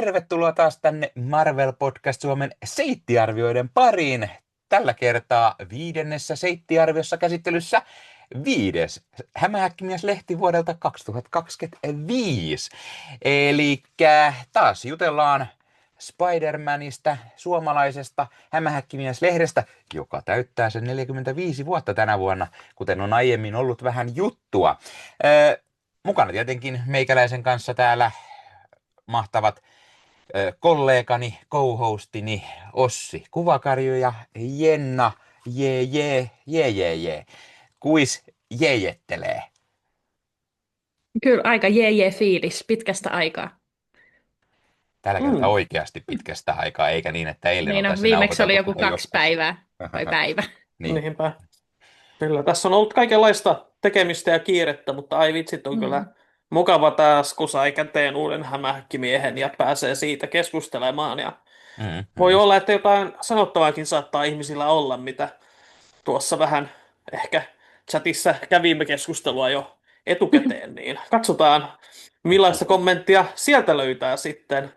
tervetuloa taas tänne Marvel Podcast Suomen seittiarvioiden pariin. Tällä kertaa viidennessä seittiarviossa käsittelyssä viides Hämähäkkimies-lehti vuodelta 2025. Eli taas jutellaan Spider-Manista, suomalaisesta Hämähäkkimies-lehdestä, joka täyttää sen 45 vuotta tänä vuonna, kuten on aiemmin ollut vähän juttua. Mukana tietenkin meikäläisen kanssa täällä mahtavat kollegani, co-hostini Ossi Kuvakarju ja Jenna je. Kuis jejettelee? Kyllä aika jee fiilis pitkästä aikaa. Tällä kertaa oikeasti pitkästä aikaa, eikä niin, että eilen Niin no, oltaisiin viimeksi oli nauhoiteltu joku koko 2 päivää tai päivä. Niin. Niinpä. Kyllä, tässä on ollut kaikenlaista tekemistä ja kiirettä, mutta ai vitsit on kyllä mukava taas, kun sai käteen uuden hämähäkkimiehen ja pääsee siitä keskustelemaan. Ja voi olla, että jotain sanottavaakin saattaa ihmisillä olla, mitä tuossa vähän ehkä chatissa kävimme keskustelua jo etukäteen, niin katsotaan millaista kommenttia sieltä löytää sitten.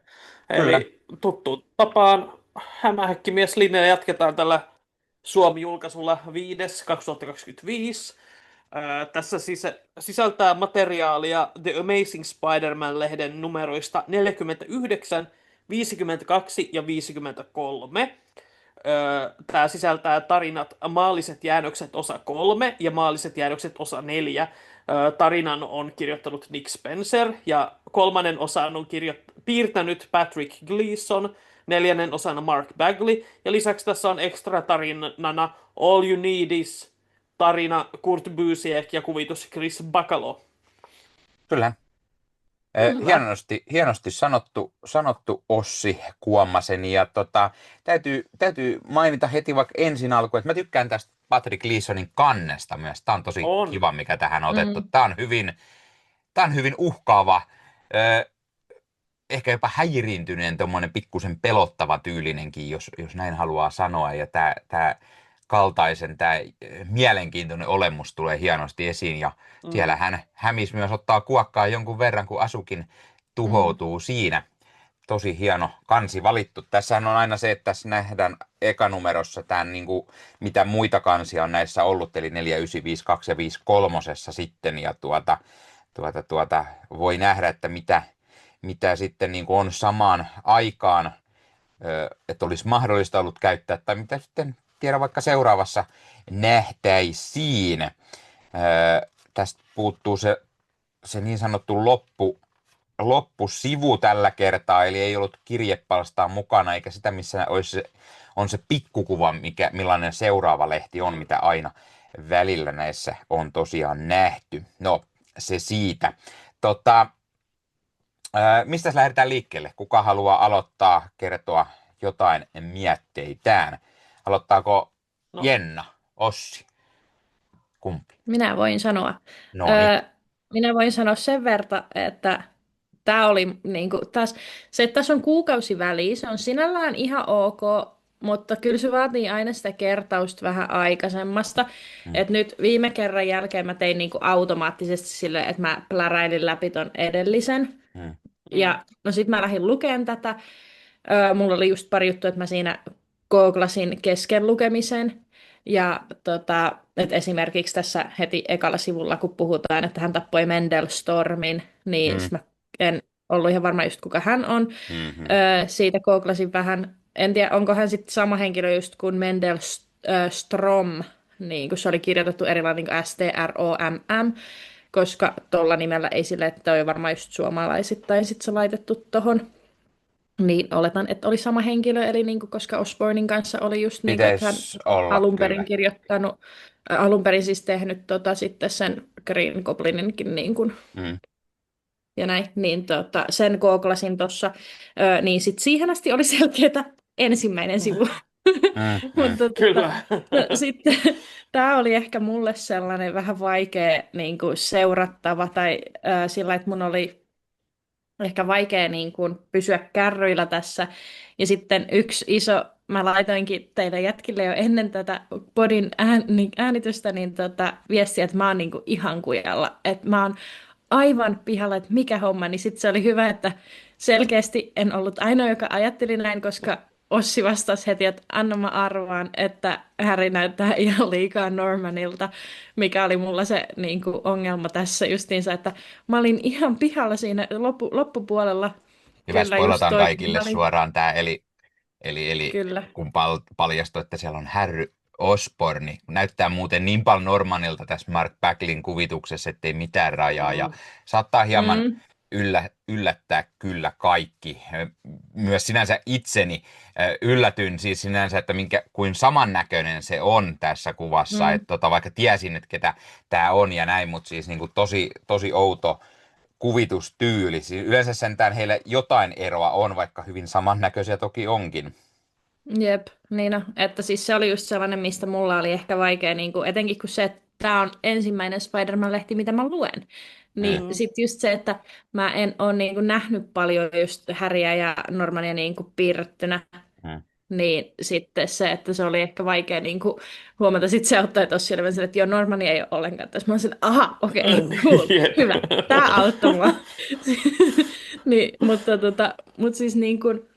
Kyllä. Eli tuttuun tapaan hämähäkkimies-linjalla jatketaan tällä Suomi-julkaisulla 5.2025. Tässä sisältää materiaalia The Amazing Spider-Man-lehden numeroista 49, 52 ja 53. Tämä sisältää tarinat Maalliset jäännökset osa 3 ja Maalliset jäännökset osa 4. Tarinan on kirjoittanut Nick Spencer ja kolmannen osan on piirtänyt Patrick Gleason, neljännen osana Mark Bagley ja lisäksi tässä on ekstra tarinana All You Need Is tarina Kurt Busiek ja kuvitus Chris Bacalo. Kyllä. Hienosti sanottu Ossi Kuommasen. Ja täytyy mainita heti vaikka ensin alkuun, että mä tykkään tästä Patrick Gleasonin kannesta myös. Tämä on tosi kiva, mikä tähän on otettu. Tämä on hyvin uhkaava, ehkä jopa häiriintyneen, tommoinen pikkusen pelottava tyylinenkin, jos näin haluaa sanoa. Ja tämä mielenkiintoinen olemus tulee hienosti esiin, ja siellä Hämis myös ottaa kuokkaa jonkun verran, kun Asukin tuhoutuu siinä. Tosi hieno kansi valittu. Tässähän on aina se, että tässä nähdään ekanumerossa tämän, niin kuin, mitä muita kansia on näissä ollut, eli 4952 ja 53 sitten, ja voi nähdä, että mitä sitten niin kuin on samaan aikaan, että olisi mahdollista ollut käyttää, tai mitä sitten tiedä vaikka seuraavassa nähtäisiin. Tästä puuttuu se niin sanottu loppusivu tällä kertaa, eli ei ollut kirjepalstaa mukana, eikä sitä, missä on se pikkukuva, millainen seuraava lehti on, mitä aina välillä näissä on tosiaan nähty. No, se siitä. Mistä lähdetään liikkeelle? Kuka haluaa aloittaa, kertoa jotain mietteitään? Aloittaako Jenna, Ossi? Kumpi? Minä voin sanoa. No niin. Minä voin sanoa sen verran, että tämä oli taas, se, että tässä on kuukausi väliä, se on sinällään ihan ok, mutta kyllä se vaatii aina sitä kertausta vähän aikaisemmasta. Et nyt viime kerran jälkeen mä tein automaattisesti silleen, että mä pläräilin läpi ton edellisen. Ja no sit mä lähdin lukemaan tätä. Mulla oli just pari juttua, että mä siinä googlasin kesken lukemisen. Ja et esimerkiksi tässä heti ekalla sivulla, kun puhutaan, että hän tappoi Mendelstormin, niin mä en ollut ihan varma just kuka hän on. Siitä googlasin vähän. En tiedä, onko hän sitten sama henkilö just kuin Mendelstrom, niin kun se oli kirjoitettu erilainen niin STROMM, koska tuolla nimellä ei sille, että toi varmaan just suomalaisittain sitten se laitettu tohon. Niin oletan, että oli sama henkilö, eli koska Osbornin kanssa oli just niin, että hän alun perin kirjoittanut, alun perin siis tehnyt sitten sen Green Goblininkin ja näin, niin sen googlasin tuossa, niin sitten siihen asti oli selkeätä ensimmäinen sivu. Mutta Kyllä. sitten tämä oli ehkä mulle sellainen vähän vaikea seurattava, tai sillä, että mun oli ehkä vaikea pysyä kärryillä tässä. Ja sitten yksi iso, mä laitoinkin teille jätkille jo ennen tätä podin äänitystä, viestiä, että mä oon ihan kujalla. Että mä oon aivan pihalla, että mikä homma. Niin sitten se oli hyvä, että selkeästi en ollut ainoa, joka ajatteli näin, koska Ossi vastasi heti, että anna mä arvaan, että Harry näyttää ihan liikaa Normanilta, mikä oli mulla se niin kuin, ongelma tässä justiinsa, että mä olin ihan pihalla siinä loppupuolella. Hyvä, Kyllä just spoilataan toi. kaikille Mä olin, suoraan tämä, eli kyllä. kun paljastui, että siellä on Harry Osborn, niin näyttää muuten niin paljon Normanilta tässä Mark Backlin kuvituksessa, ettei mitään rajaa, ja saattaa hieman Mm, yllättää kyllä kaikki. Myös sinänsä itseni yllätyin siis sinänsä, että kuin samannäköinen se on tässä kuvassa, mm. että vaikka tiesin, että ketä tämä on ja näin, mutta siis niin kuin tosi outo kuvitustyyli. Siis yleensä sentään heillä jotain eroa on, vaikka hyvin samannäköisiä toki onkin. Jep, niin no, että siis se oli just sellainen, mistä mulla oli ehkä vaikea, niin kuin, etenkin kun se, että tämä on ensimmäinen Spider-Man-lehti, mitä mä luen. Niin Mm. sitten just se, että mä en ole niin kuin, nähnyt paljon just Harryä ja Normania niin kuin, piirrettynä, Mm. niin sitten se, että se oli ehkä vaikea niin kuin, huomata. Sitten se ottaa tuossa selvän sen, että joo, Normania ei ole ollenkaan tässä. Mä olin että aha, okei, cool, Jep. hyvä, tämä auttoi mua. Niin, mutta siis niin kuin,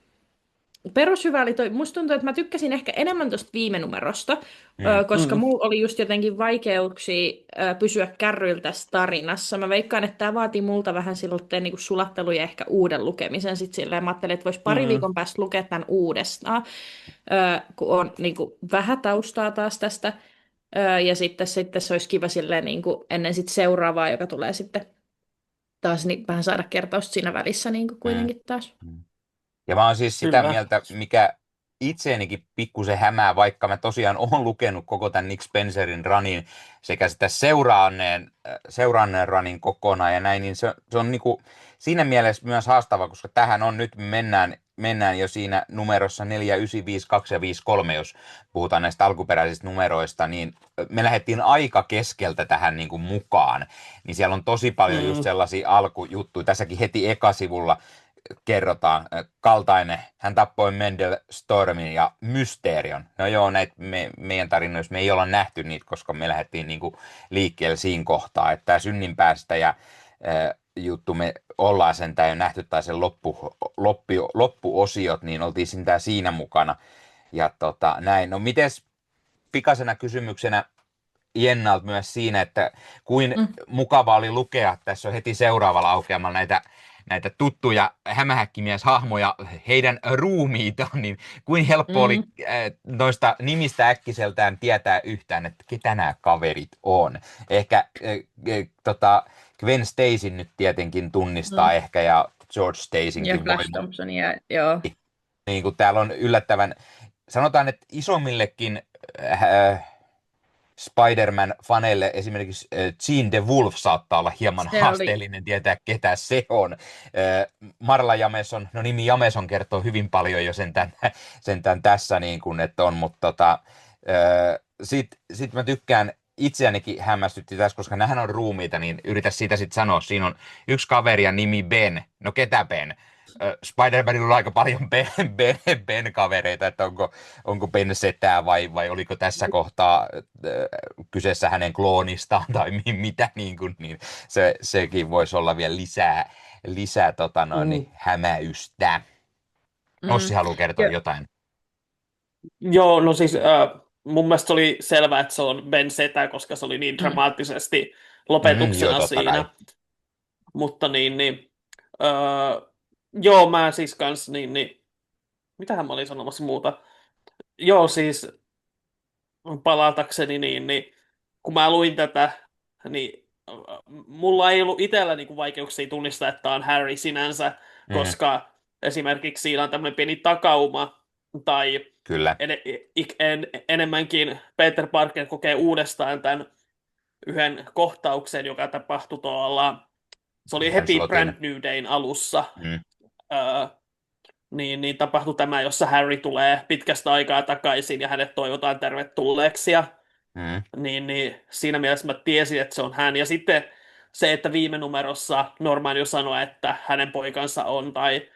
perushyvä oli toi, musta tuntuu, että mä tykkäsin ehkä enemmän tuosta viime numerosta, Mm. koska mulla oli just jotenkin vaikeuksia pysyä kärryillä tässä tarinassa. Mä veikkaan, että tämä vaatii multa vähän silloin niin kuin sulattelu ja ehkä uuden lukemisen. Sitten silleen mä ajattelin, että voisi pari viikon päästä lukea tämän uudestaan, kun on niin kuin vähän taustaa taas tästä. Ja sitten se olisi kiva silleen niin kuin ennen sit seuraavaa, joka tulee sitten taas niin vähän saada kertausta siinä välissä niin kuin Mm. kuitenkin taas. Ja mä oon siis sitä Kyllä. mieltä, mikä itseenikin pikkusen hämää, vaikka mä tosiaan oon lukenut koko tämän Nick Spencerin runin sekä sitä seuraanneen runin kokonaan ja näin, niin se on niinku siinä mielessä myös haastava, koska tähän on nyt mennään jo siinä numerossa 4, 9, 5, 2 ja 5, 3, jos puhutaan näistä alkuperäisistä numeroista, niin me lähdettiin aika keskeltä tähän niinku mukaan, niin siellä on tosi paljon just sellaisia alkujuttuja, tässäkin heti ekasivulla kerrotaan kaltainen, hän tappoi Mendel Stormin ja Mysterion. No joo, näitä meidän tarinoissa me ei olla nähty niitä, koska me lähdettiin niinku liikkeelle siinä kohtaa, että tämä synninpäästäjä juttu me ollaan sentään jo nähty, tai sen loppuosiot, niin oltiin sentään siinä mukana. Ja näin. No mites pikaisena kysymyksenä Jennalta myös siinä, että kuin mukava oli lukea, tässä on heti seuraavalla aukeamalla näitä tuttuja hämähäkkimieshahmoja, heidän ruumiitaan, niin kuin helppo oli noista nimistä äkkiseltään tietää yhtään, että ketä nämä kaverit on. Ehkä Gwen Stacyn nyt tietenkin tunnistaa ehkä, ja George Ja Stacynkin Flash Thompsonia, joo. niin kuin täällä on yllättävän, sanotaan, että isommillekin Spider-Man-faneille esimerkiksi Jean the Wolf saattaa olla hieman Se haasteellinen tietää, ketä se on. Marla Jameson, no nimi Jameson kertoo hyvin paljon jo sentään tässä, niin kuin, että on, mutta sit mä tykkään, itseänikin hämmästytti tässä, koska nämähän on ruumiita, niin yritä siitä sitten sanoa. Siinä on yksi kaveri ja nimi Ben. No ketä Ben? Spider-Manilla on aika paljon Ben-kavereita, että onko Ben setää vai oliko tässä kohtaa kyseessä hänen kloonistaan tai mitä niin kuin, niin sekin voisi olla vielä lisää hämäystä. Ossi haluaa kertoa jotain. Joo, no siis mun mielestä oli selvää, että se on Ben Setä, koska se oli niin dramaattisesti lopetuksena joo, totta siinä. kai. Mutta joo, mä siis kans mitähän mä olin sanomassa muuta? Joo, siis palatakseni kun mä luin tätä, niin mulla ei ollut itsellä niinku vaikeuksia tunnistaa, että tää on Harry sinänsä, koska esimerkiksi siinä on tämmöinen pieni takauma, tai Kyllä. enemmänkin Peter Parker kokee uudestaan tämän yhden kohtauksen, joka tapahtui tuolla, se oli heti slotin. Brand New Dayn alussa, niin tapahtui tämä, jossa Harry tulee pitkästä aikaa takaisin ja hänet toivotaan tervetulleeksi. Ja, niin siinä mielessä mä tiesin, että se on hän. Ja sitten se, että viime numerossa Norman jo sanoi, että hänen poikansa on, tai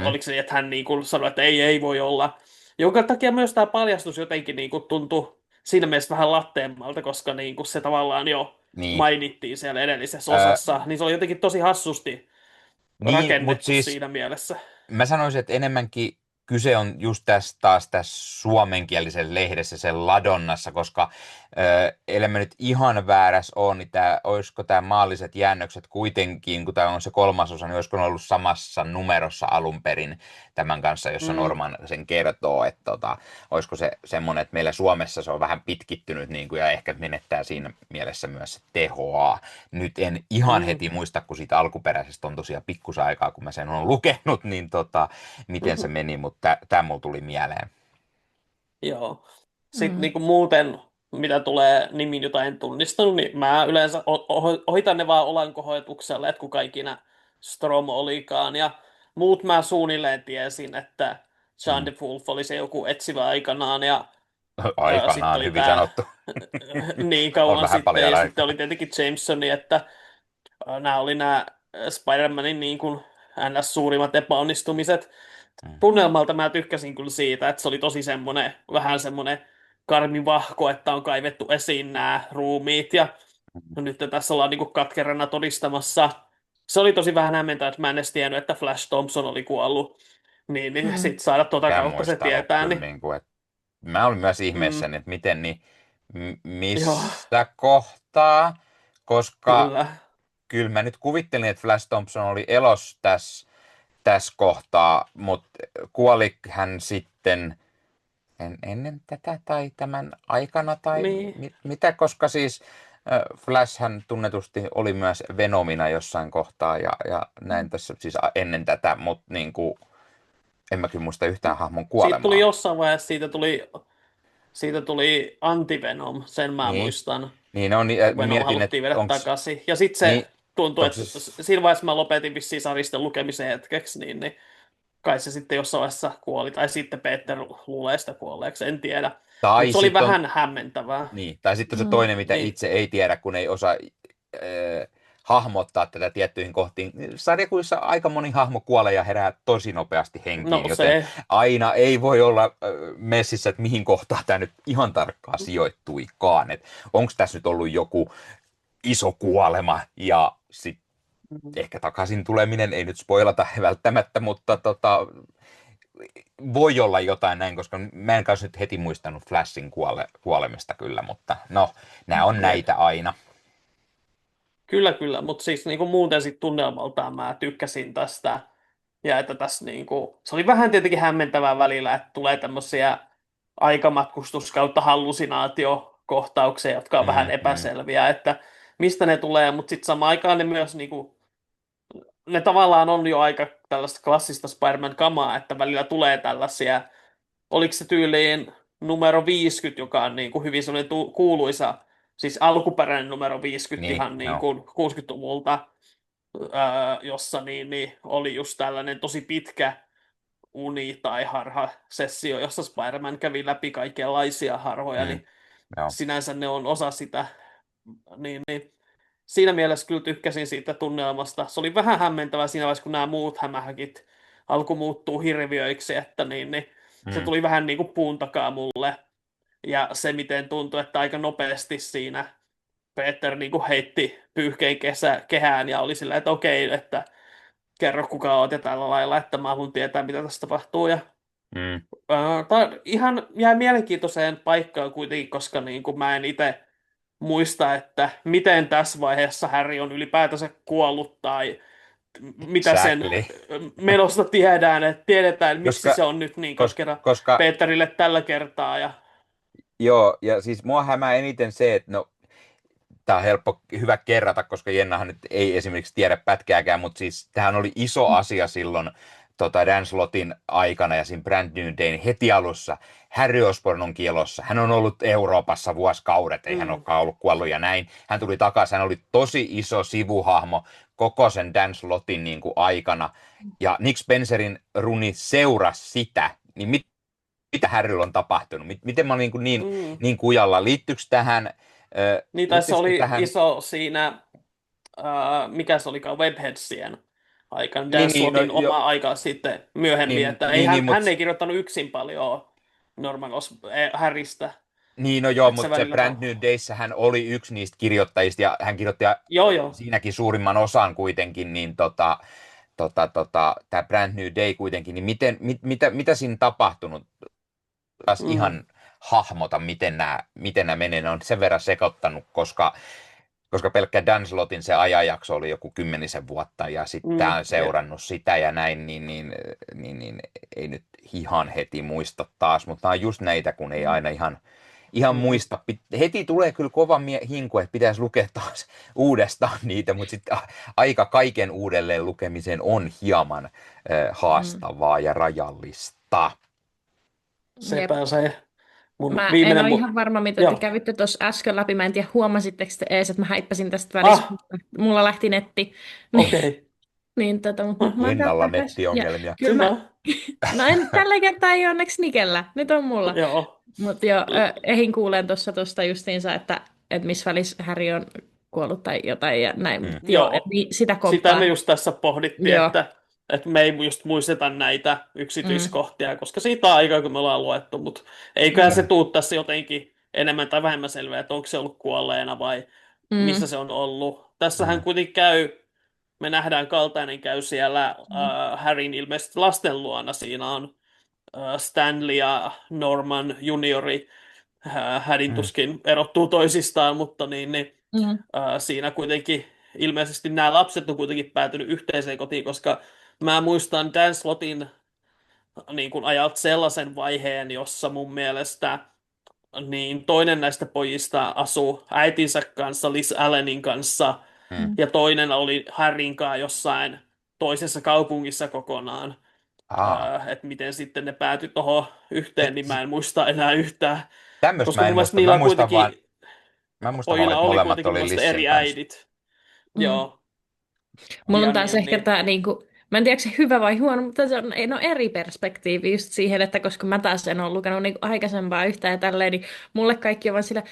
oliko se, että hän niin kuin sanoi, että ei voi olla. Jonka takia myös tämä paljastus jotenkin niin kuin tuntui siinä mielessä vähän latteemmalta, koska niin kuin se tavallaan jo mainittiin siellä edellisessä osassa. Niin se oli jotenkin tosi hassusti Niin, mutta rakennettu siis siinä mielessä. mä sanoisin, että enemmänkin kyse on just tässä suomenkielisen lehdessä, sen ladonnassa, koska ellei mä nyt ihan väärässä ole, niin olisiko tämä maalliset jäännökset kuitenkin, kun tämä on se kolmasosa, niin olisiko ne ollut samassa numerossa alun perin tämän kanssa, jossa Mm, Norman sen kertoo, että olisiko se semmoinen, että meillä Suomessa se on vähän pitkittynyt niin kuin, ja ehkä menettää siinä mielessä myös tehoa. Nyt en ihan mm, heti muista, kun siitä alkuperäisestä on tosiaan pikkusen aikaa, kun mä sen olen lukenut, niin miten se meni, mutta tämä mulla tuli mieleen. joo. Sitten Mm. niinku muuten, mitä tulee nimiin, jota en tunnistanut, niin mä yleensä ohitan ne vaan olankohoituksella, että kuka ikinä Strom olikaan. Ja muut mä suunnilleen tiesin, että John Mm. de Wolf oli se joku etsivä aikanaan, ja sitten Aikanaan, oli hyvin tämä sanottu. niin On kauan vähän sitten, paljon ja sitten aikaa. oli tietenkin Jamesoni, että nämä oli nämä Spider-Manin niin kuin NS suurimmat epäonnistumiset. Mm. Tunnelmalta mä tykkäsin kyllä siitä, että se oli tosi semmoinen, vähän semmoinen karmivahko, että on kaivettu esiin nämä ruumiit, ja nyt tässä ollaan niinku katkerana todistamassa. Se oli tosi vähän hämmentävää, että mä en edes tiennyt, että Flash Thompson oli kuollut. Niin Mm. sit saada tota Pitää kautta se muistaa, että tietää, kyllä niin niin kuin, että mä olin myös mm, ihmeessäni, että miten, niin joo, missä kohtaa, koska kyllä. kyllä mä nyt kuvittelin, että Flash Thompson oli elos tässä kohtaa, mutta kuoli hän sitten ennen tätä tai tämän aikana tai Niin. mitä, koska siis Flash hän tunnetusti oli myös Venomina jossain kohtaa ja näin tässä siis ennen tätä, mutta niin kuin, en mä kyllä muista yhtään hahmon Siitä tuli kuolemaa. jossain vaiheessa, siitä tuli Anti-Venom, sen mä Niin, muistan. niin on, Kun Venom mietin, että haluttiin vedä onks, takaisin. Ja sitten niin, se tuntui, onks että siis, siinä vaiheessa mä lopetin vissiin sarjisten lukemisen hetkeksi, niin kai se sitten jossain vaiheessa kuoli. Tai sitten Peter luulee sitä kuolleeksi, en tiedä. Mutta tai se oli sitten on, vähän hämmentävää. niin, tai sitten se Mm. toinen, mitä Niin, itse ei tiedä, kun ei osaa hahmottaa tätä tiettyihin kohtiin. Sarjakuissa aika moni hahmo kuolee ja herää tosi nopeasti henkiin, no joten se, aina ei voi olla messissä, että mihin kohtaan tämä nyt ihan tarkkaan sijoittuikaan. Onko tässä nyt ollut joku iso kuolema ja sitten ehkä takaisin tuleminen, ei nyt spoilata välttämättä, mutta voi olla jotain näin, koska mä en kanssa nyt heti muistanut Flashin kuolemista kyllä, mutta no, nämä on jep. näitä aina. Kyllä, mutta siis niinku muuten sit tunnelmaltaan mä tykkäsin tästä. Ja että tässä niinku, se oli vähän tietenkin hämmentävää välillä, että tulee tämmöisiä aikamatkustus kautta hallusinaatiokohtauksia, jotka on vähän Mm. epäselviä, että mistä ne tulee, mutta sitten samaan aikaan ne myös niinku, ne tavallaan on jo aika tällaista klassista Spider-Man-kamaa, että välillä tulee tällaisia, oliko se tyyliin numero 50, joka on niin kuin hyvin sellainen kuuluisa, siis alkuperäinen numero 50 Niin, ihan niin joo. kuin 60-luvulta, jossa niin oli just tällainen tosi pitkä uni- tai harha-sessio, jossa Spider-Man kävi läpi kaikenlaisia harhoja, Mm, niin joo. sinänsä ne on osa sitä, niin siinä mielessä kyllä tykkäsin siitä tunnelmasta. Se oli vähän hämmentävää siinä vaiheessa, kun nämä muut hämähäkit alkoi muuttuu hirviöiksi, että niin se Mm, tuli vähän niin kuin puun takaa mulle. Ja se, miten tuntui, että aika nopeasti siinä Peter niin kuin heitti pyyhkeen kehään ja oli sillä, että okei, että kerro kuka oot ja tällä lailla, että mä haluan tietää, mitä tässä tapahtuu. Ja, mm, ihan jää mielenkiintoiseen paikkaan kuitenkin, koska niin kuin mä en itse muista, että miten tässä vaiheessa Harry on ylipäätänsä kuollut tai mitä sen exactly. menosta tiedetään, miksi Koska, se on nyt niin koska, katkera koska, Peterille tällä kertaa. Ja, joo, ja siis mua hämää eniten se, että no, tää on hyvä kerrata, koska Jennahan nyt ei esimerkiksi tiedä pätkääkään, mutta siis tämähän oli iso asia silloin Dan Slottin aikana ja siinä Brand New Dayn heti alussa. Harry Osborn on kielossa. Hän on ollut Euroopassa vuosikaudet, ei hän olekaan ollut kuollut ja näin. Hän tuli takaisin, hän oli tosi iso sivuhahmo koko sen Dan Slottin niin kuin aikana. Ja Nick Spencerin runi seurasi sitä, niin mitä Harryllä on tapahtunut? Miten mä olin niin kujalla? Liittyykö tähän... niin tässä oli iso siinä, mikä se olikaan, Webheadsien aikana, Dan Slottin oma aika sitten myöhemmin, että hän ei kirjoittanut yksin paljon Norman Harrystä. Niin, no joo, Että se mutta se välillä Brand New Dayssä hän oli yksi niistä kirjoittajista ja hän kirjoitti Joo. siinäkin suurimman osan kuitenkin, niin tämä Brand New Day kuitenkin, niin mitä siinä tapahtunut? Taas Mm. ihan hahmota, miten nämä menee. Ne on sen verran sekoittanut, koska pelkkä Dan Slotin se ajanjakso oli joku 10 vuotta, ja sitten tämä on Jep. seurannut sitä ja näin, niin ei nyt ihan heti muista taas, mutta nämä on just näitä, kun ei aina ihan Mm. muista. Heti tulee kyllä kova hinku, että pitäisi lukea taas uudestaan niitä, mutta sitten aika kaiken uudelleen lukemiseen on hieman haastavaa ja rajallista. Jep. Sepä se. Mun Mä en viimeinen... ole ihan varma, mitä te Joo. kävitte tuossa äsken läpi. Mä en tiedä, huomasitteko te ees, että mä häippäsin tästä välissä. Mulla lähti netti. Niin, Okei. niin mutta mä oon Rinnalla täältä takaisin. Ja nettiongelmia. kyllä mä, Hyvä. no en, tällä kertaa ei onneksi Nikellä. Nyt on mulla. Joo. Mutta joo, ehin kuulen tuosta justiinsa, että missä välissä Harry on kuollut tai jotain ja näin. Mut joo, Joo. niin sitä Sitä komppaan. me just tässä pohdittiin, Joo. että me ei just muisteta näitä yksityiskohtia, koska siitä on aikaa, kun me ollaan luettu, mutta eiköhän se tuu tässä jotenkin enemmän tai vähemmän selvää, että onko se ollut kuolleena vai missä se on ollut. Tässähän kuitenkin me nähdään Kaltainen käy siellä Harryn ilmeisesti lasten luona. Siinä on Stanley ja Norman juniori. Harryn tuskin erottuu toisistaan, mutta siinä kuitenkin ilmeisesti nämä lapset on kuitenkin päätynyt yhteiseen kotiin, koska mä muistan Dan Slotin niin kuin ajalta sellaisen vaiheen, jossa mun mielestä niin toinen näistä pojista asuu äitinsä kanssa, Liz Allenin kanssa, ja toinen oli Harryn kanssa jossain toisessa kaupungissa kokonaan. Että miten sitten ne päätyi tuohon yhteen, niin mä en muista enää yhtään. Tämmöistä Koska mä en mun mielestä muista. niillä Mä muistan kuitenkin, mä muistan vaan, pojilla että oli molemmat kuitenkin mun oli mielestä Lissin eri kanssa. äidit. Joo. Mulla on Ja taas ehkä tämä, niinku, mä en tiedä, onko se hyvä vai huono, mutta se on eri perspektiivi just siihen, että koska mä taas en ole lukenut niinku aikaisempaa yhtään ja tälleen, niin mulle kaikki on vaan sillä,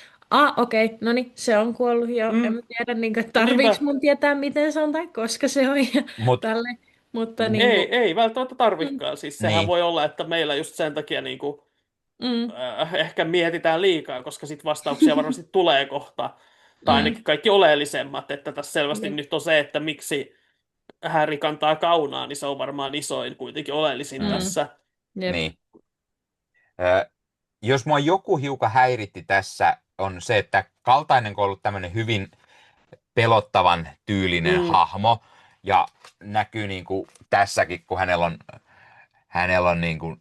okei, no niin, se on kuollut jo, en mä tiedä, niinku, tarviiko mun tietää, miten se on tai koska se on ja tälleen. Mutta niinku, Ei välttämättä tarvikaan. Siis sehän Niin. voi olla, että meillä just sen takia niinku, ehkä mietitään liikaa, koska sit vastauksia varmasti tulee kohta. Tai ainakin kaikki oleellisemmat, että tässä selvästi nyt on se, että miksi Harry kantaa kaunaa, niin se on varmaan isoin kuitenkin oleellisin tässä. jep. Niin. Jos mua joku hiukan häiritti tässä, on se, että Kaltainen on ollut tämmöinen hyvin pelottavan tyylinen hahmo, ja näkyy niin kuin tässäkin, kun hänellä on niin kuin,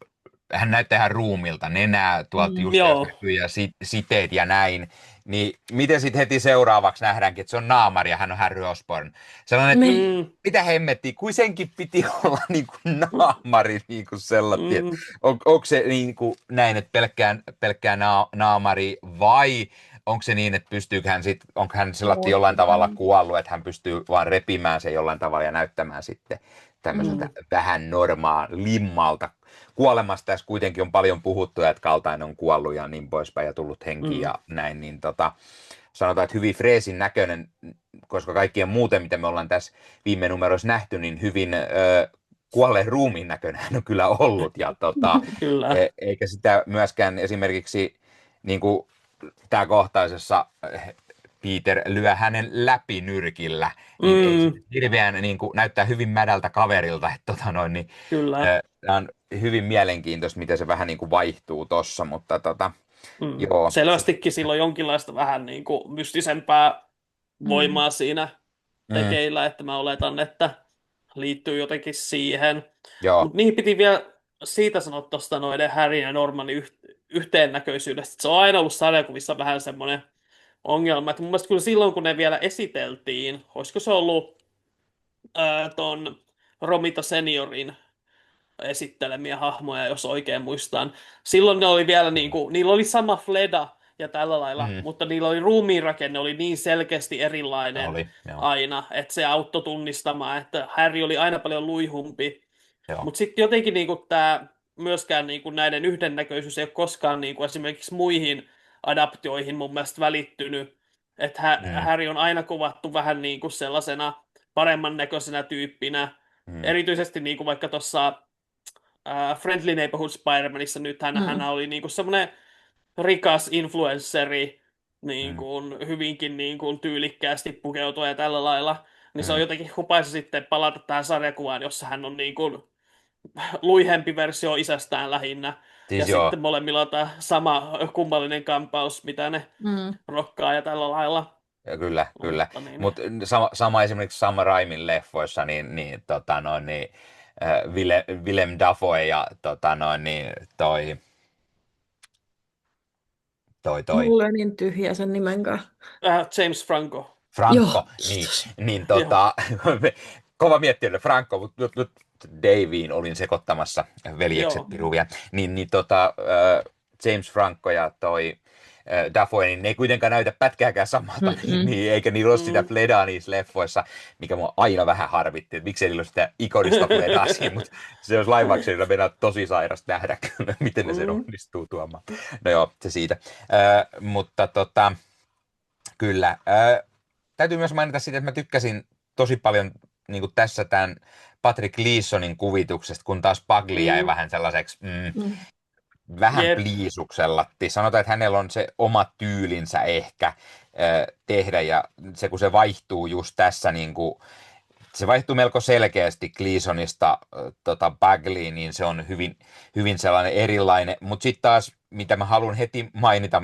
hän näyttää ihan ruumilta, nenää tuolta just näkyy ja siteet ja näin. Niin miten sitten heti seuraavaksi nähdäänkin, että se on naamari ja hän on Harry Osborn. Sellainen, että mitä hemmettiä, kuin senkin piti olla niin kuin naamari niin kuin sellainen. Onko se niin kuin näin, että pelkkää naamari vai onko se niin, että onko hän sellainen jollain tavalla kuollut, että hän pystyy vaan repimään sen jollain tavalla ja näyttämään sitten tämmöiseltä vähän normaalimmalta. Kuolemasta tässä kuitenkin on paljon puhuttu, että Kaltainen on kuollut ja niin poispäin ja tullut henkiin ja näin, niin sanotaan, että hyvin freesin näköinen, koska kaikkien muuten, mitä me ollaan tässä viime numeroissa nähty, niin hyvin kuolleen ruumiin näköinen hän on kyllä ollut. Ja eikä sitä myöskään esimerkiksi niin kuin tämä kohtaisessa Peter lyö hänen läpi nyrkillä, niin hirveän niin kuin, näyttää hyvin mädältä kaverilta, että on hyvin mielenkiintoista, miten se vähän niin kuin vaihtuu tossa, mutta joo. Selvästikin sillä on jonkinlaista vähän niin kuin mystisempää voimaa siinä tekeillä, että mä oletan, että liittyy jotenkin siihen. Mutta niin piti vielä siitä sanoa tuosta noiden Harryn ja Normanin yhteennäköisyydestä, että se on aina ollut sarjakuvissa vähän semmoinen ongelma, että mun mielestä kyllä silloin, kun ne vielä esiteltiin, olisiko se ollut ton Romita Seniorin esittelemiä hahmoja, jos oikein muistan. Silloin ne oli vielä niillä oli sama fleda ja tällä lailla, mutta niillä oli ruumiinrakenne oli niin selkeästi erilainen aina, että se auttoi tunnistamaan, että Harry oli aina paljon luihumpi. Mutta sitten jotenkin tämä myöskään näiden yhdennäköisyys ei ole koskaan esimerkiksi muihin adaptioihin mun mielestä välittynyt, että Harry on aina kuvattu vähän sellaisena paremman näköisenä tyyppinä, erityisesti vaikka tuossa Friendly Neighborhood Spider-Manissa nyt hän oli semmoinen rikas influensseri, hyvinkin tyylikkäästi pukeutua ja tällä lailla, niin se on Mm. jotenkin hupaisa sitten palata tähän sarjakuvaan, jossa hän on niin kuin luihempi versio isästään lähinnä. Ja Siis joo, sitten molemmilla on tämä sama kummallinen kampaus, mitä ne Mm. rokkaa ja tällä lailla. ja kyllä, kyllä. Mutta niin. Mutta sama esimerkiksi Sam Raimin leffoissa, Willem Dafoe ja toi Mulla on niin tyhjä sen nimen kanssa. James Franco. Joo, Franco, kiitos. Joo. kova miettiä, Franco, mutta nyt Daveen olin sekoittamassa veljekset Joo. piruvia, James Franco ja toi Dafoe, niin ne ei kuitenkaan näytä pätkääkään samalta, Mm-mm. eikä niillä ole sitä Mm. Fledaa niissä leffoissa, mikä mua aina vähän harvitti, että miksei niillä ole sitä ikonista Fledaa siinä, mutta se olisi live-actionilla mennä tosi sairasta nähdä, miten ne sen Mm. onnistuu tuomaan. No joo, se siitä. Mutta kyllä. Täytyy myös mainita siitä, että mä tykkäsin tosi paljon niin kuin tässä tämän Patrick Leesonin kuvituksesta, kun taas Bagley jäi Mm. vähän sellaiseksi Mm. vähän Jep. pliisuksellatti. Sanotaan, että hänellä on se oma tyylinsä ehkä tehdä, ja se kun se vaihtuu just tässä, niin kuin, se vaihtuu melko selkeästi Gleesonista Bagleyin, niin se on hyvin, hyvin sellainen erilainen. Mutta sitten taas, mitä mä haluan heti mainita,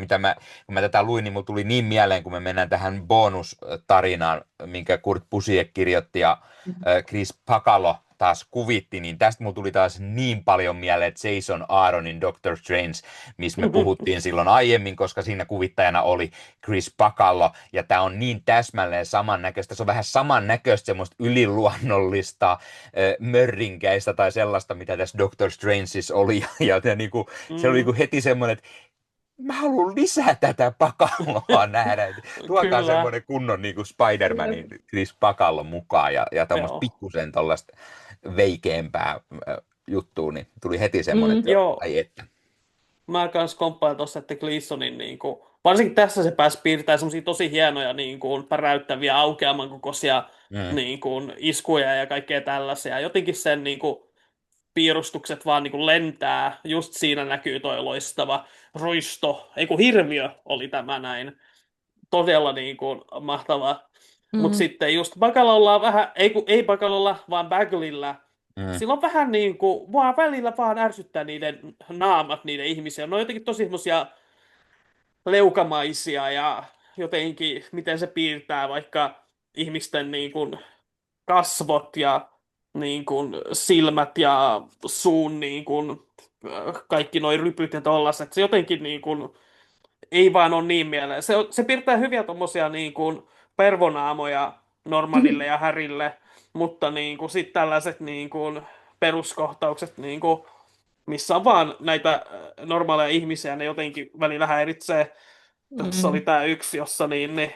kun mä tätä luin, niin mulla tuli niin mieleen, kun me mennään tähän bonustarinaan, minkä Kurt Busiek kirjoitti ja Chris Pakalo taas kuvitti, niin tästä mulla tuli taas niin paljon mieleen Jason Aaronin Doctor Strange, missä me puhuttiin silloin aiemmin, koska siinä kuvittajana oli Chris Pakalo, ja tämä on niin täsmälleen samannäköistä, se on vähän samannäköistä semmoista yliluonnollista mörrinkäistä tai sellaista, mitä tässä Doctor Strangeissa oli, ja niinku, se oli niinku heti semmoinen, että mä haluan lisää tätä Pakaloa nähdä. Tuokaa Kyllä. semmoinen kunnon niin kuin Spider-Manin Chris Pakalo mukaan ja tämmöistä Joo. pikkusen tuollaista veikeämpää juttua, niin tuli heti semmoinen, että Joo. ai että. Mä kans komppaan tuossa, että Gleesonin niinku, varsinkin tässä se pääsi piirtämään semmosia tosi hienoja niinku, päräyttäviä aukeaman kokoisia niinku, iskuja ja kaikkea tällaisia. Jotenkin sen niinku, piirustukset vaan niinku lentää. Just siinä näkyy toi loistava roisto. Ei kun hirviö oli tämä näin. Todella niinku, mahtava. Mutta sitten just Bagalolla vähän, ei Bagalolla, vaan Bagleyllä. Sillä on vähän niin kuin, mua välillä vaan ärsyttää niiden naamat, niiden ihmisiä. Ne on jotenkin tosi semmosia leukamaisia ja jotenkin, miten se piirtää vaikka ihmisten niin kuin kasvot ja niin kuin silmät ja suun niin kuin, kaikki noi rypyt ja tollaset. Se jotenkin niin kuin, ei vaan ole niin mieleen. Se piirtää hyviä tommosia niin kuin pervonaamoja Normanille ja Harrylle, mutta niin kuin sit tällaiset niin kuin peruskohtaukset, niin kuin, missä on vaan näitä normaaleja ihmisiä, ne jotenkin välillä häiritsee. Tässä oli tää yksi, jossa niin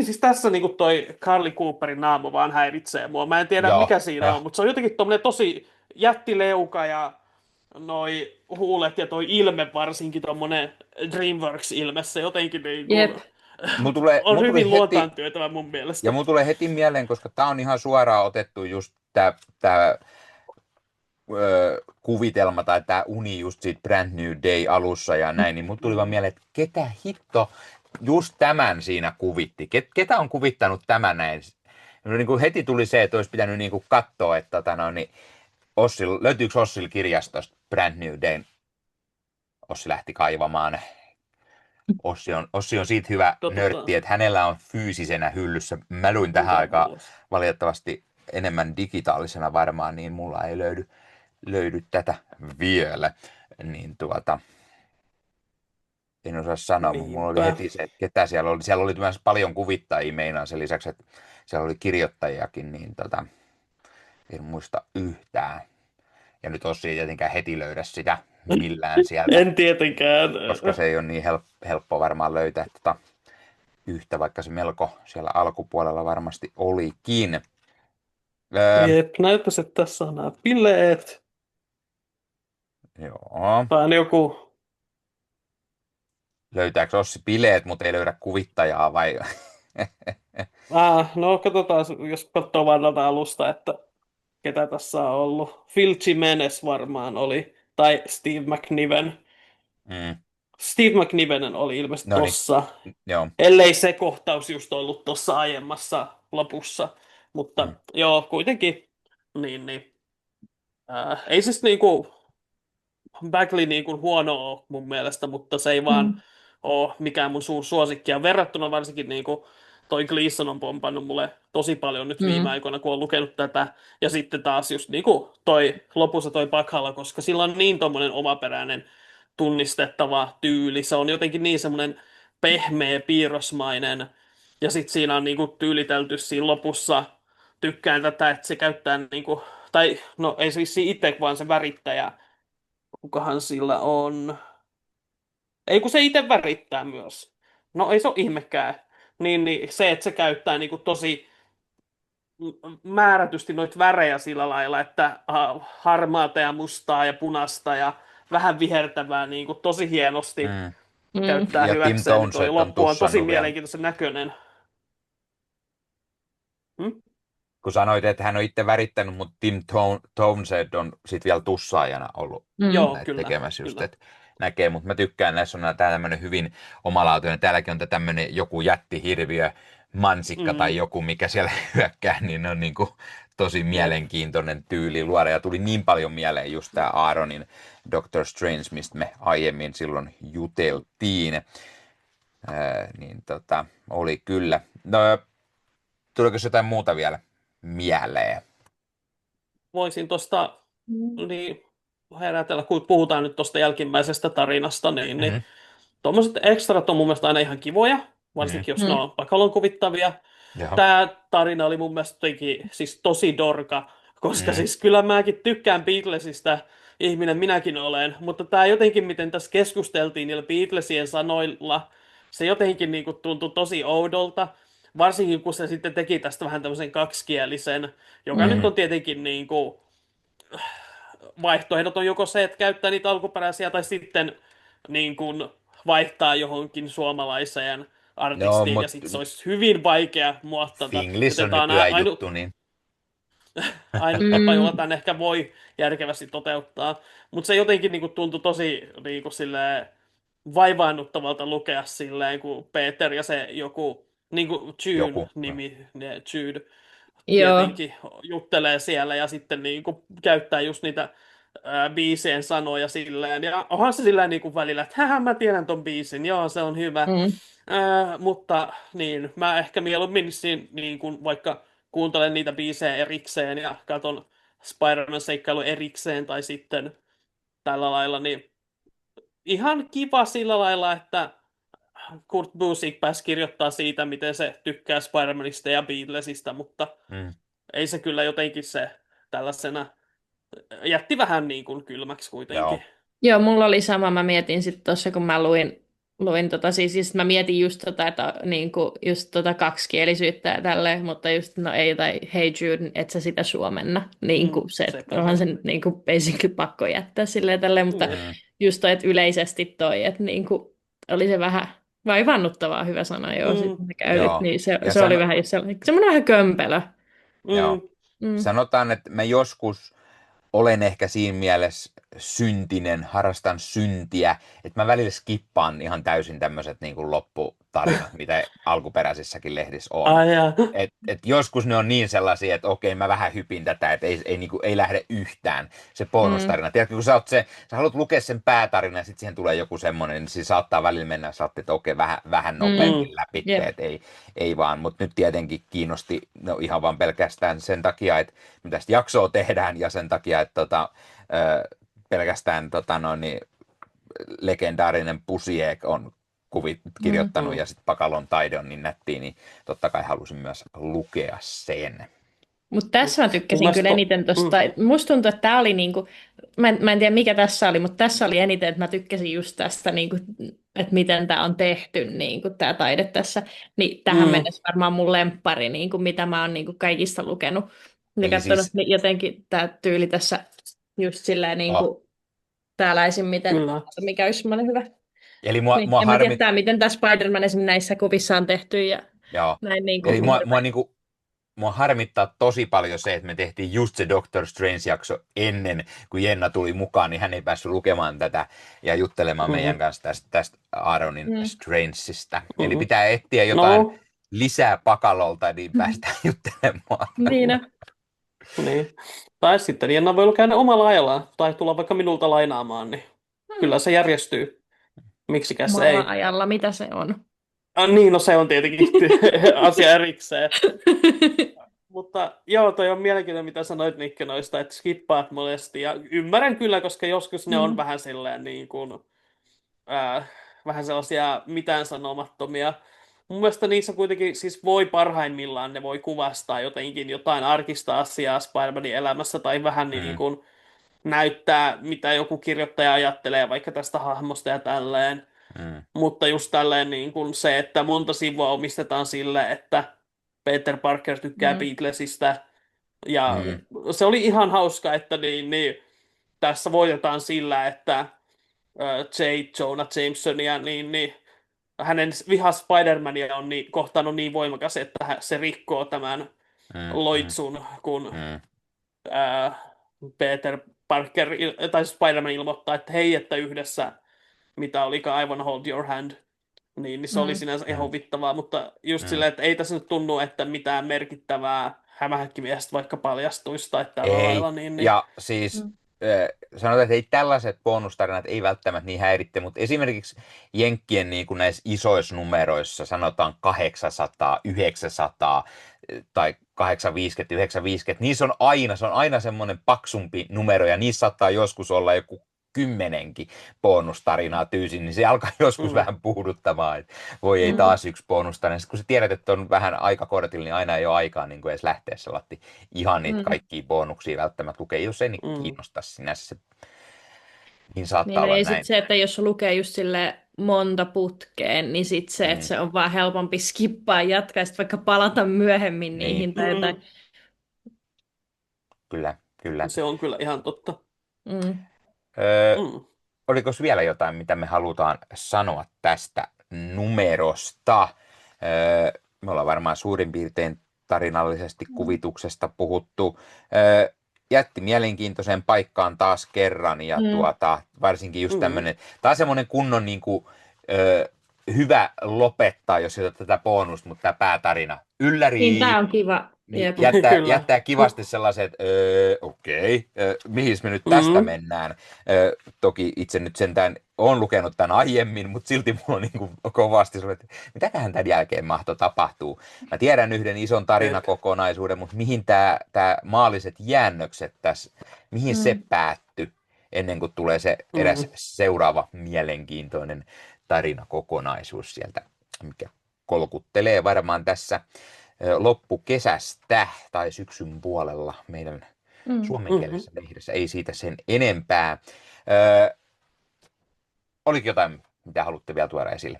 siis tässä niinku toi Carly Cooperin naamo vaan häiritsee mua. Mä en tiedä Joo, mikä siinä joo. on, mutta se on jotenkin tommonen tosi jättileuka ja noi huulet ja toi ilme varsinkin tommonen DreamWorks-ilme, se jotenkin niinku Jep. Mulla tulee, on mulla tuli hyvin heti, luontaan työtävä mun mielestä. ja mulla tulee heti mieleen, koska tää on ihan suoraan otettu just tää kuvitelma tai tämä uni just siitä Brand New Day alussa ja näin, niin mulla tuli vaan mieleen, että ketä hitto just tämän siinä kuvitti. Ketä on kuvittanut tämän näin? No, niin kuin heti tuli se, että olisi pitänyt niin kuin katsoa, että löytyykö Ossil kirjastosta Brand New Day? Ossi lähti kaivamaan. Ossi on siitä hyvä nörtti, että hänellä on fyysisenä hyllyssä. Mä luin tähän aikaan valitettavasti enemmän digitaalisena varmaan, niin mulla ei löydy tätä vielä, niin en osaa sanoa, mutta mulla oli heti se, että ketä siellä oli. Siellä oli myös paljon kuvittajia meinaan sen lisäksi, että siellä oli kirjoittajiakin, niin en muista yhtään. Ja nyt Ossi ei tietenkään heti löydä sitä millään sieltä. En tietenkään. Koska se ei ole niin helppo varmaan löytää yhtä, vaikka se melko siellä alkupuolella varmasti olikin. Jep, näyttäisi, että tässä on nämä bileet. Joo. Tämä on joku... Löytääkö Ossi bileet, mutta ei löydä kuvittajaa vai? No katsotaan, jos katsoo vaan tätä alusta, että ketä tässä on ollut. Phil Jimenez varmaan oli, tai Steve McNiven. Steve McNiven oli ilmeisesti tossa. Joo. Ellei se kohtaus just ollut tuossa aiemmassa lopussa. Mutta Mm. joo, kuitenkin, niin. Ei siis niinku Bagley niinku huono ole mun mielestä, mutta se ei vaan Mm. ole mikään mun suosikki. Ja verrattuna varsinkin niinku toi Gleeson on pompannut mulle tosi paljon nyt viime Mm. aikoina, kun on lukenut tätä. Ja sitten taas just niinku toi lopussa toi Bacala, koska sillä on niin tommonen omaperäinen tunnistettava tyyli. Se on jotenkin niin semmoinen pehmeä, piirrosmainen. Ja sitten siinä on niinku tyylitelty siinä lopussa. Tykkään tätä, että se käyttää niinku, tai no ei siis itse, vaan se värittäjä. Kukahan sillä on? Ei kun se itse värittää myös. No ei se ole ihmekään. Niin se, että se käyttää niinku tosi määrätysti noita värejä sillä lailla, että harmaata ja mustaa ja punaista ja vähän vihertävää niinku tosi hienosti Mm. Mm. käyttää Ja Tim hyväkseen, niin toi Townsend on loppu on tosi tussannut vielä. mielenkiintoisen näköinen. Hmm? Kun sanoit, että hän on itse värittänyt, mutta Townsend on sitten vielä tussaajana ollut Mm. Joo, näitä kyllä, tekemässä just, kyllä. että näkee, mutta mä tykkään, näissä on tämmöinen hyvin omalaatuinen. Täälläkin on tämmöinen joku jättihirviö, mansikka tai joku, mikä siellä hyökkää, niin on niin kuin tosi mielenkiintoinen tyyli luoda. Ja tuli niin paljon mieleen just tämä Aaronin Doctor Strange, mistä me aiemmin silloin juteltiin. Niin oli kyllä. No, tuliko jotain muuta vielä mieleen? Voisin tuosta niin herätellä, kun puhutaan nyt tuosta jälkimmäisestä tarinasta, niin Mm-hmm. tuommoiset ekstrat on mun mielestä aina ihan kivoja, varsinkin jos ne on pakalon kuvittavia. Joo. Tämä tarina oli mun mielestä jotenkin, siis tosi dorka, koska Mm. siis kyllä mäkin tykkään Beatlesista, ihminen minäkin olen, mutta tämä jotenkin, miten tässä keskusteltiin niillä Beatlesien sanoilla, se jotenkin niin kuin tuntui tosi oudolta, varsinkin kun se sitten teki tästä vähän tämmöisen kaksikielisen, joka nyt on tietenkin niin kuin, vaihtoehdot on joko se, että käyttää niitä alkuperäisiä tai sitten niin kuin vaihtaa johonkin suomalaiseen No, artistiin ja mutta sitten se olisi hyvin vaikea muottata. Finglish Joten on tämä on nykyään ainut, juttu, niin ainut tapa, jolla tämän ehkä voi järkevästi toteuttaa. Mutta se jotenkin niin kuin tuntui tosi niin kuin silleen vaivaannuttavalta lukea silleen, kun Peter ja se joku, niin kuin June joku. nimi, ne Jude, Joo. tietenkin juttelee siellä ja sitten niin kuin käyttää just niitä biisien sanoja silleen. Ja onhan se silleen niin kuin välillä, että hähä, mä tiedän ton biisin, joo, se on hyvä. Mm. Mutta niin, mä ehkä mieluummin niin kuin vaikka kuuntelen niitä biisejä erikseen ja katon Spider-Man-seikkailu erikseen tai sitten tällä lailla, niin ihan kiva sillä lailla, että Kurt Busiek pääsi kirjoittaa siitä, miten se tykkää Spider-Manista ja Beatlesista, mutta ei se kyllä jotenkin se tällaisena jätti vähän niin kuin kylmäksi kuitenkin. Joo. Joo, mulla oli sama. Mä mietin sitten tuossa, kun mä luin siis mä mietin just että niinku, just kaksikielisyyttä ja tälleen, mutta just, no ei, tai Hey Jude, et sä sitä suomenna. Niinku, onhan se niinku basically pakko jättää silleen tälleen, mutta just toi, että yleisesti toi, että niinku, oli se vähän vaivannuttavaa, hyvä sana, joo, sitten me käydyt, niin se oli vähän semmoinen vähän kömpelö. Joo. Sanotaan, että mä joskus olen ehkä siinä mielessä syntinen, harrastan syntiä, että mä välillä skippaan ihan täysin tämmöiset niin kuin lopputarinat, mitä alkuperäisissäkin lehdissä on. Et joskus ne on niin sellaisia, että okei, mä vähän hypin tätä, että ei lähde yhtään se bonustarina. Tiedätkö, kun sä haluat lukea sen päätarinan ja sitten siihen tulee joku semmoinen, niin siinä saattaa välillä mennä, että okei, vähän nopeammin läpi, että ei vaan. Mutta nyt tietenkin kiinnosti ihan vaan pelkästään sen takia, että mitä sitä jaksoa tehdään ja sen takia, että pelkästään legendaarinen Pusiek on kirjoittanut ja sitten Pakalon taide on niin nättiä, niin totta kai halusin myös lukea sen. Mutta tässä mä tykkäsin kyllä eniten tuosta. Musta tuntuu, että tämä oli niinku, mä en tiedä mikä tässä oli, mutta tässä oli eniten, että mä tykkäsin just tästä, niinku, että miten tämä on tehty, niinku, tämä taide tässä. Niin tähän mennessä varmaan mun lemppari, niinku, mitä mä oon niinku, kaikista lukenut. Ja katsonut, siis niin jotenkin tämä tyyli tässä just silleen niinku, täälläisin, mikä olisi semmoinen hyvä. Eli mua mä tiedä, miten tämä Spider-Man esimerkiksi näissä kuvissa on tehty. Ja näin, niinku, eli mua harmittaa tosi paljon se, että me tehtiin just se Doctor Strange-jakso ennen, kun Jenna tuli mukaan, niin hän ei päässyt lukemaan tätä ja juttelemaan meidän kanssa tästä Aaronin Strangeista. Eli pitää etsiä jotain lisää Pakalolta, niin päästään juttelemaan. Niin. Niin. Tai sitten Jenna voi käydä omalla ajallaan tai tulla vaikka minulta lainaamaan, niin kyllä se järjestyy. Miksikäs Omalla ei. ajalla, mitä se on? Niin, no se on tietenkin asia erikseen. Mutta joo, toi on mielenkiintoinen, mitä sanoit Nikke noista, että skippaat monesti. Ja ymmärrän kyllä, koska joskus ne on vähän silleen niin kuin, vähän sellaisia mitään sanomattomia. Mun mielestä niissä kuitenkin siis voi parhaimmillaan, ne voi kuvastaa jotenkin jotain arkista asiaa Spider-Manin elämässä tai vähän niin kuin näyttää, mitä joku kirjoittaja ajattelee vaikka tästä hahmosta ja tälleen. Mutta just tälleen niin kuin se, että monta sivua omistetaan sille, että Peter Parker tykkää Beatlesista. Ja se oli ihan hauska, että tässä voitetaan sillä, että J. Jonah Jamesonia, niin hänen viha Spider-Mania on kohtaan on niin voimakas, että se rikkoo tämän loitsun, kun Peter Parker tai Spider-Man ilmoittaa, että hei, että yhdessä, mitä olikaan, I wanna hold your hand, niin se oli sinänsä ihan huvittavaa, mutta just silleen, että ei tässä nyt tunnu, että mitään merkittävää hämähäkkimiestä vaikka paljastuisi tai tällä lailla. Niin. Ja siis sanotaan, että ei tällaiset bonustarinat ei välttämättä niin häiritte, mutta esimerkiksi Jenkkien niin kuin näissä isoissa numeroissa sanotaan 800, 900 tai 850, 950, niissä on aina semmoinen paksumpi numero ja niissä saattaa joskus olla joku 10 bonustarinaa tyysin, niin se alkaa joskus vähän puhuduttamaan, että voi ei taas yksi bonustarina. Sitten kun sä tiedät, että on vähän aikakortilla, niin aina ei ole aikaa niin kuin edes lähteä sellatti ihan niitä kaikkia bonuksia välttämättä lukee, jos ei niin kiinnosta sinänsä se. Niin saattaa olla ei näin. Sit se, että jos lukee just sille monta putkeen, niin sitten se, että se on vaan helpompi skippaa ja jatkaa, sitten vaikka palata myöhemmin niihin tai jotain. Kyllä. Se on kyllä ihan totta. Oliko vielä jotain, mitä me halutaan sanoa tästä numerosta? Me ollaan varmaan suurin piirtein tarinallisesti kuvituksesta puhuttu. Jätti mielenkiintoiseen paikkaan taas kerran ja varsinkin just tämmöinen, tämä on semmoinen kunnon niin kuin, hyvä lopettaa, jos ei tätä bonusta, mutta tämä päätarina. Ylläri. Niin, tämä on kiva. Niin jättää kivasti sellaiset, mihin me nyt tästä mennään. Toki itse nyt sentään olen lukenut tämän aiemmin, mutta silti mulla on niin kuin kovasti sellainen, että mitäköhän tämän jälkeen mahto tapahtuu. Mä tiedän yhden ison tarinakokonaisuuden, mutta mihin tämä maalliset jäännökset tässä, mihin se päättyi ennen kuin tulee se eräs seuraava mielenkiintoinen tarinakokonaisuus sieltä, mikä kolkuttelee varmaan tässä loppukesästä tai syksyn puolella meidän suomenkielisessä lehdessä. Ei siitä sen enempää. Oliko jotain, mitä haluatte vielä tuoda esille?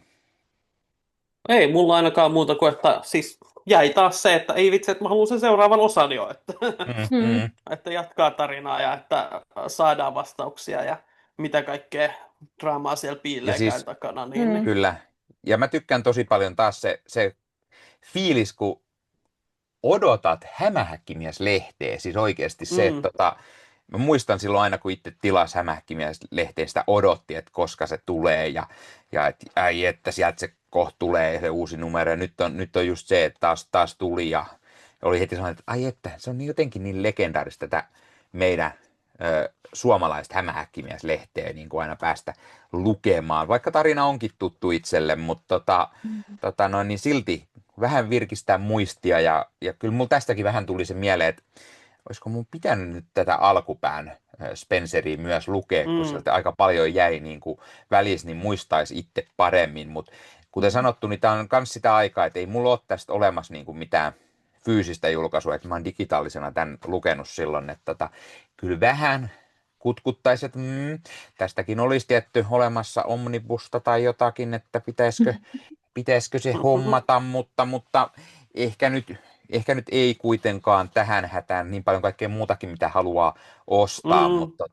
Ei mulla ainakaan muuta kuin, että siis jäi taas se, että ei vitsi, että mä haluan sen seuraavan osan jo, että, että jatkaa tarinaa ja että saadaan vastauksia ja mitä kaikkea draamaa siellä piilee siis, takana. Niin. Kyllä. Ja mä tykkään tosi paljon taas se fiilis, kun odotat Hämähäkkimies-lehteä, siis oikeasti se, että mä muistan silloin aina, kun itse tilasi Hämähäkkimies-lehteä, sitä odotti, että koska se tulee ja että sieltä se kohta tulee se uusi numero ja nyt on just se, että taas tuli ja oli heti sellainen, että että se on jotenkin niin legendaarista tätä meidän suomalaista Hämähäkkimies-lehteä niin kuin aina päästä lukemaan, vaikka tarina onkin tuttu itselle, mutta niin silti vähän virkistää muistia ja kyllä mulla tästäkin vähän tuli se mieleen, että olisiko mun pitänyt nyt tätä alkupään Spenceria myös lukea, kun sieltä aika paljon jäi niin kuin välissä, niin muistaisi itse paremmin, mutta kuten sanottu, niin tämä on myös sitä aikaa, että ei mulla ole tästä olemassa niin kuin mitään fyysistä julkaisua, että mä oon digitaalisena tämän lukenut silloin, että kyllä vähän kutkuttaisi, että tästäkin olisi tietty olemassa omnibusta tai jotakin, että pitäisikö se hommata, mutta ehkä nyt ei kuitenkaan tähän hätään niin paljon kaikkea muutakin, mitä haluaa ostaa, mutta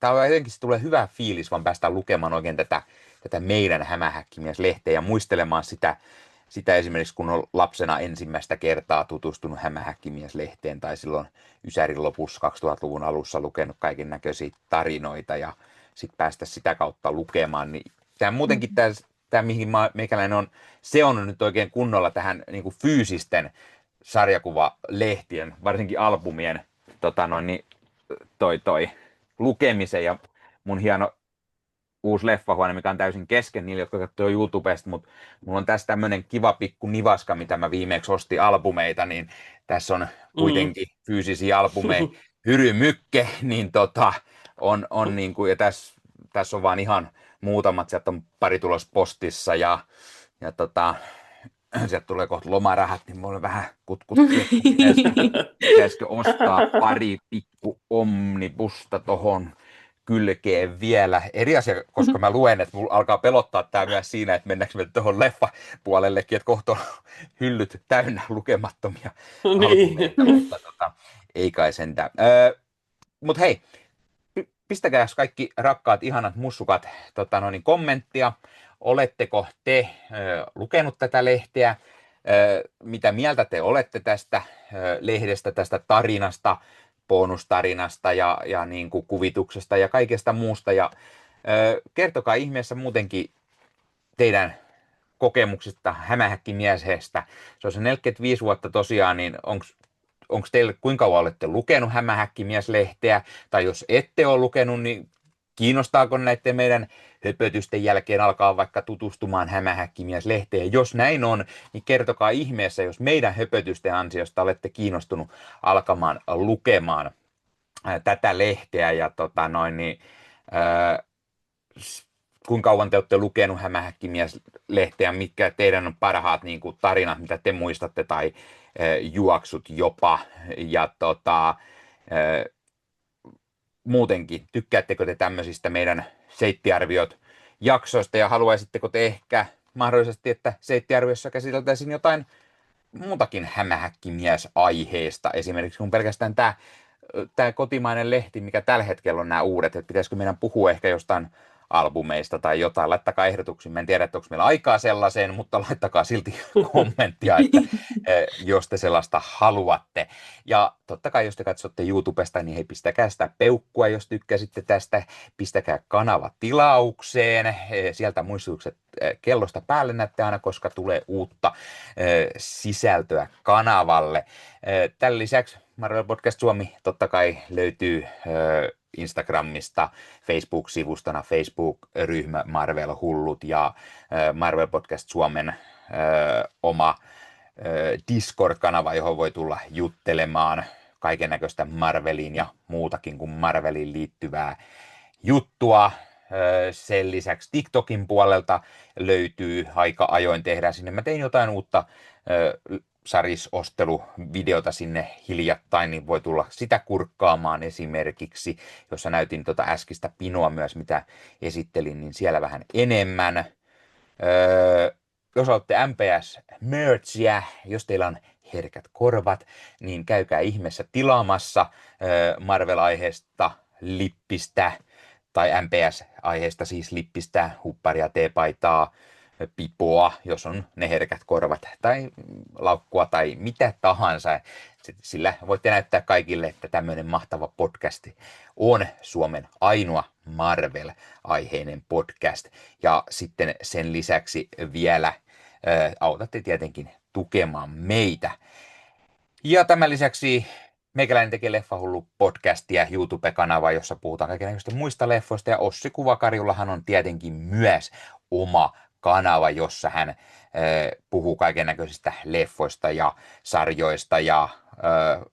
tämä on jotenkin, se tulee hyvä fiilis, vaan päästään lukemaan oikein tätä meidän Hämähäkkimies-lehteä ja muistelemaan sitä esimerkiksi, kun on lapsena ensimmäistä kertaa tutustunut Hämähäkkimies-lehteen tai silloin Ysärin lopussa 2000-luvun alussa lukenut kaiken näköisiä tarinoita ja sitten päästä sitä kautta lukemaan. Niin tämä muutenkin tämä tämä mihin meikäläinen on seonnut nyt oikein kunnolla tähän niin kuin fyysisten sarjakuvalehtien, varsinkin albumien niin, toi lukemisen ja mun hieno uusi leffahuone, mikä on täysin kesken niille, jotka katsoo YouTubesta, mutta mulla on tässä tämmöinen kiva pikku nivaska, mitä mä viimeksi ostin albumeita, niin tässä on kuitenkin fyysisiä albumeja. Hyry Mykke, niin on niin kuin, ja tässä on vaan ihan muutamat, sieltä on pari tulos postissa ja sieltä tulee kohta lomarahat, niin mulla on vähän kutkuttu, pitäisikö ostaa pari pikku omnibusta tohon kylkeen vielä. Eri asia, koska mä luen, että mulla alkaa pelottaa tämä myös siinä, että mennäänkö me tuohon leffapuolellekin, että kohta on hyllyt täynnä lukemattomia albumeita, mutta ei kai sentään. Mutta hei, pistäkää kaikki rakkaat, ihanat mussukat kommenttia. Oletteko te lukenut tätä lehteä? Mitä mieltä te olette tästä lehdestä, tästä tarinasta, bonustarinasta ja niin kuin kuvituksesta ja kaikesta muusta? Ja kertokaa ihmeessä muutenkin teidän kokemuksista hämähäkkimieshestä. Se on se 45 vuotta tosiaan, niin onko teille, kuinka kauan olette lukenut Hämähäkkimies-lehteä, tai jos ette ole lukenut, niin kiinnostaako näiden meidän höpötysten jälkeen alkaa vaikka tutustumaan Hämähäkkimies-lehteen? Jos näin on, niin kertokaa ihmeessä, jos meidän höpötysten ansiosta olette kiinnostunut alkamaan lukemaan tätä lehteä, ja kuinka kauan te olette lukenut Hämähäkkimies-lehteä, mitkä teidän on parhaat niin kuin tarinat, mitä te muistatte, tai juoksut jopa, ja muutenkin, tykkäättekö te tämmöisistä meidän seittiarviot jaksoista, ja haluaisitteko te ehkä mahdollisesti, että seittiarviossa käsiteltäisiin jotain muutakin hämähäkkimies-aiheesta, esimerkiksi kun pelkästään tämä kotimainen lehti, mikä tällä hetkellä on nämä uudet, että pitäisikö meidän puhua ehkä jostain albumeista tai jotain, laittakaa ehdotuksia. Mä en tiedä, että onko meillä aikaa sellaiseen, mutta laittakaa silti kommenttia, että jos te sellaista haluatte. Ja totta kai, jos te katsotte YouTubesta, niin hei, pistäkää sitä peukkua, jos tykkäsitte tästä. Pistäkää kanava tilaukseen. Sieltä muistutukset kellosta päälle näette aina, koska tulee uutta sisältöä kanavalle. Tämän lisäksi Marvel Podcast Suomi totta kai löytyy Instagramista, Facebook-sivustona, Facebook-ryhmä Marvel Hullut ja Marvel Podcast Suomen oma Discord-kanava, johon voi tulla juttelemaan kaikennäköistä Marveliin ja muutakin kuin Marveliin liittyvää juttua. Sen lisäksi TikTokin puolelta löytyy aika ajoin, tehdään sinne. Mä tein jotain uutta sarisosteluvideota sinne hiljattain, niin voi tulla sitä kurkkaamaan esimerkiksi, jossa näytin äskistä pinoa myös, mitä esittelin, niin siellä vähän enemmän. Jos olette MPS-merchia, jos teillä on herkät korvat, niin käykää ihmeessä tilaamassa Marvel-aiheesta lippistä, tai MPS-aiheesta siis lippistä, hupparia, teepaitaa, pipoa, jos on ne herkät korvat, tai laukkua, tai mitä tahansa. Sillä voitte näyttää kaikille, että tämmöinen mahtava podcast on Suomen ainoa Marvel-aiheinen podcast. Ja sitten sen lisäksi vielä autatte tietenkin tukemaan meitä. Ja tämän lisäksi meikäläinen tekee Leffahullu podcastia, YouTube-kanava, jossa puhutaan kaikenlaisista muista leffoista, ja Ossi Kuvakarjullahan on tietenkin myös oma kanava, jossa hän puhuu kaikennäköisistä leffoista ja sarjoista ja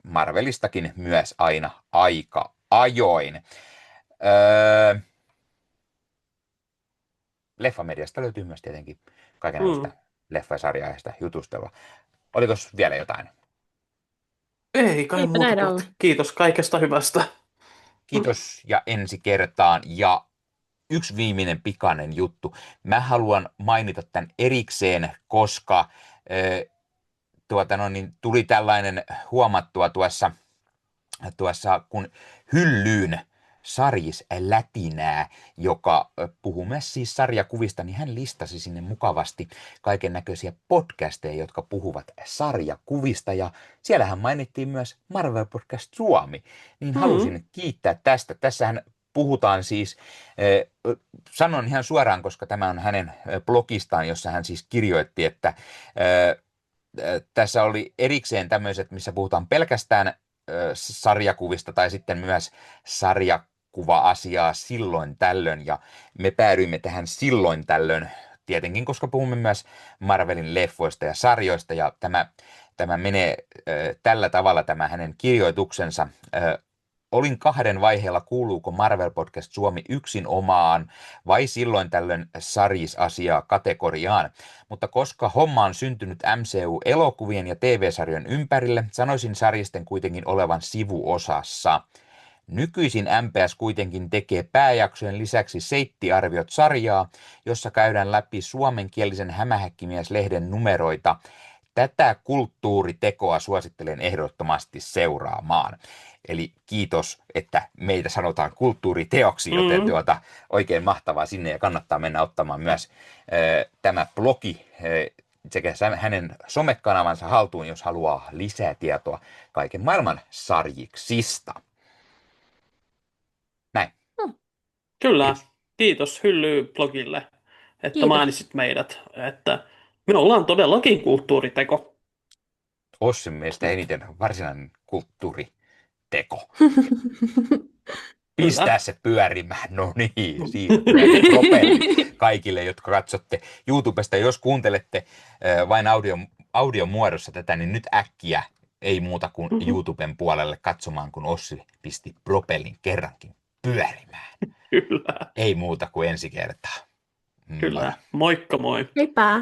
Marvelistakin myös aina aika ajoin. Leffamediasta löytyy myös tietenkin kaikenlaista leffa- ja sarja-aiheista jutustelua. Oliko vielä jotain? Ei kai Eipä muuta. näin ollut. Kiitos kaikesta hyvästä. Kiitos ja ensi kertaan. Ja yksi viimeinen pikainen juttu. Mä haluan mainita tämän erikseen, koska tuli tällainen huomattua tuossa kun hyllyyn Sarjis Lätinää, joka puhuu myös siis sarjakuvista, niin hän listasi sinne mukavasti kaiken näköisiä podcasteja, jotka puhuvat sarjakuvista, ja siellähän mainittiin myös Marvel Podcast Suomi, niin halusin kiittää tästä. Tässähän puhutaan siis, sanon ihan suoraan, koska tämä on hänen blogistaan, jossa hän siis kirjoitti, että tässä oli erikseen tämmöiset, missä puhutaan pelkästään sarjakuvista tai sitten myös sarjakuva-asiaa silloin tällöin, ja me päädyimme tähän silloin tällöin, tietenkin, koska puhumme myös Marvelin leffoista ja sarjoista, ja tämä menee tällä tavalla, tämä hänen kirjoituksensa. Olin 2 vaiheella, kuuluuko Marvel Podcast Suomi yksin omaan vai silloin tällöin sarjisasiaa kategoriaan. Mutta koska homma on syntynyt MCU-elokuvien ja TV-sarjojen ympärille, sanoisin sarjisten kuitenkin olevan sivuosassa. Nykyisin MPS kuitenkin tekee pääjaksojen lisäksi seittiarviot sarjaa, jossa käydään läpi suomenkielisen Hämähäkkimies-lehden numeroita. Tätä kulttuuritekoa suosittelen ehdottomasti seuraamaan. Eli kiitos, että meitä sanotaan kulttuuriteoksi, joten oikein mahtavaa sinne, ja kannattaa mennä ottamaan myös tämä blogi sekä hänen somekanavansa haltuun, jos haluaa lisää tietoa kaiken maailman sarjiksista. Näin. Kyllä, kiitos Hylly-blogille, että Kiitos. mainitsit meidät, että me ollaan todellakin kulttuuriteko. Ossin mielestä eniten varsinainen kulttuuriteko. Pistää se pyörimään, no niin, siinä pyörii propelli kaikille, jotka katsotte YouTubesta. Jos kuuntelette vain audion muodossa tätä, niin nyt äkkiä ei muuta kuin YouTuben puolelle katsomaan, kun Ossi pisti propellin kerrankin pyörimään. Kyllä, Ei muuta kuin ensi kertaa. kyllä. Moikka moi. Heippa!